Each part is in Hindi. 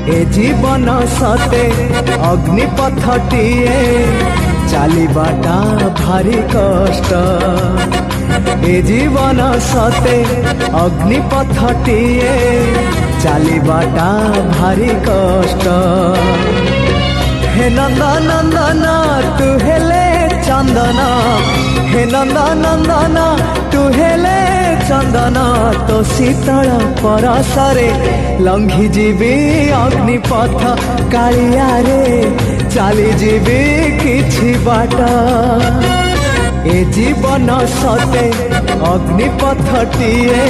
ए जीवन सते अग्निपथटिए चलिबाटा भारी कष्ट। ए जीवन सते अग्निपथटिए चलिबाटा भारी कष्ट। हे नंदनंदन तू हेले चंदन, हे नंदनंदन तू हेले चंदन, तो शीतल परसरे लंघी जीवी अग्निपथ कालिया रे चली जीवी किछि बाट। ए जीवन सते अग्निपथटिए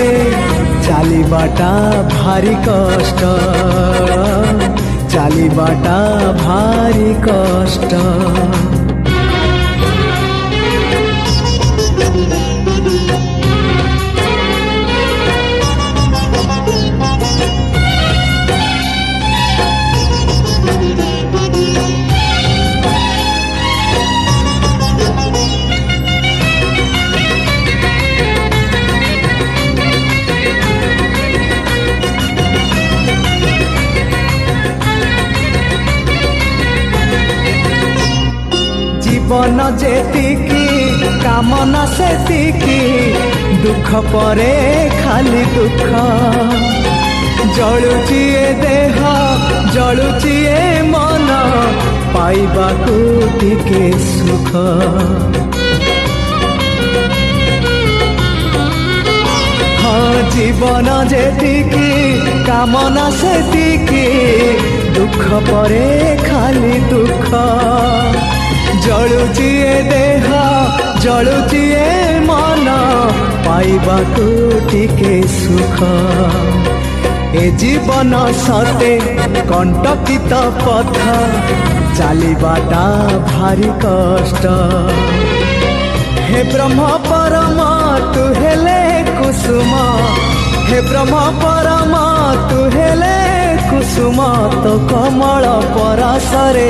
चलिबाटा भारी कष्ट, चलिबाटा भारी कष्ट। जीवन जेतिकी कामना सेतिकी, दुख परे खाली दुख। जलुची ए देह जलुची ए मन, पाइबाकू टिके सुख। हाँ जीवन जेतिकी कामना सेतिकी, दुख परे खाली दुख। जलुची ए देह जलुची ए मन, पाइबाकू टिके सुख। ए जीवन सते कंटकित पथ चलिबाटा भारी कष्ट। हे ब्रह्म परम तू हेले कुसुम, हे ब्रह्म परम तू हेले कुसुम, तो कमल परसरे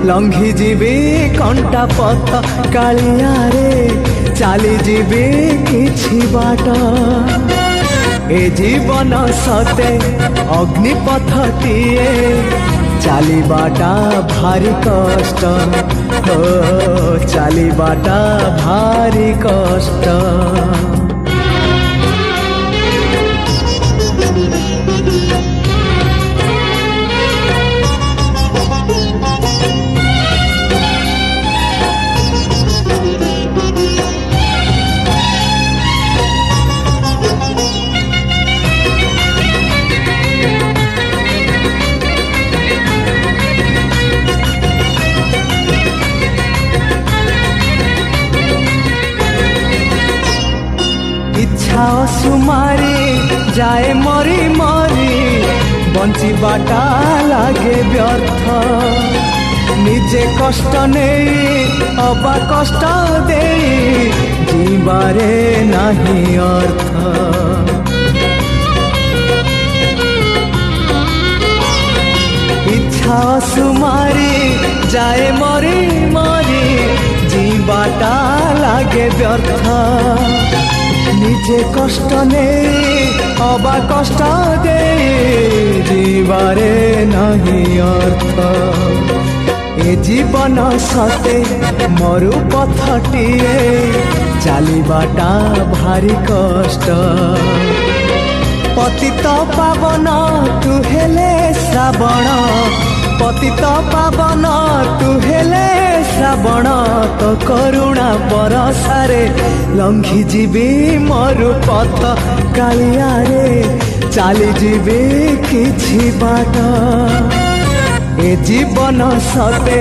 लंघी जीवी कंटा पथ कालिया रे चली जीवी किछि बाट। ए जीवन सते अग्निपथटिए चलिबाटा भारी कष्ट, हो चलिबाटा भारी कष्ट। इच्छा सुमारी जाए मरी मरी, बंचिबाटा लागे व्यर्थ। निजे कष्ट नहीं अबा कष्ट दे, जीवारे नहीं अर्थ। इच्छा सुमारी जाए मरी मरी, जीवाटा लागे व्यर्थ। निजे कष्ट नहीं अबा कष्ट दे, जीवारे नहीं अर्थ। ए जीवन सते मरु पथटिए चलिबाटा भारी कष्ट। पतित पावन तू हेले श्रावण, पतित पावन तू हेले श्रावण, तो करुणा बरसारे लंघी जीवी मरु पथ कालिया रे चली जीवी किछि बाट। ए जीवन सते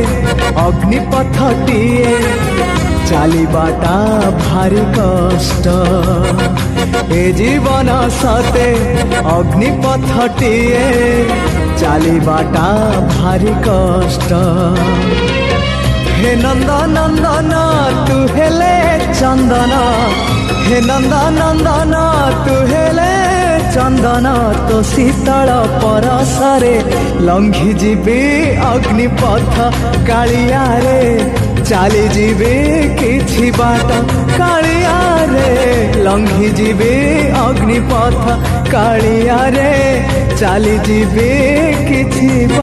अग्निपथटिए चलिबाटा भारी कष्ट। ए जीवन सते अग्निपथटिए चलिबाटा भारी कष्ट। हे नंदनंदन तू हेले चंदन, हे नंदनंदन तू हेले चंदन, तो शीतल परसरे लंघी जीवी अग्निपथ कालिया रे चली जीवी किछि बाट। कालिया रे लंघी जीवी अग्निपथ कालिया रे चली जीवी कि କିଛି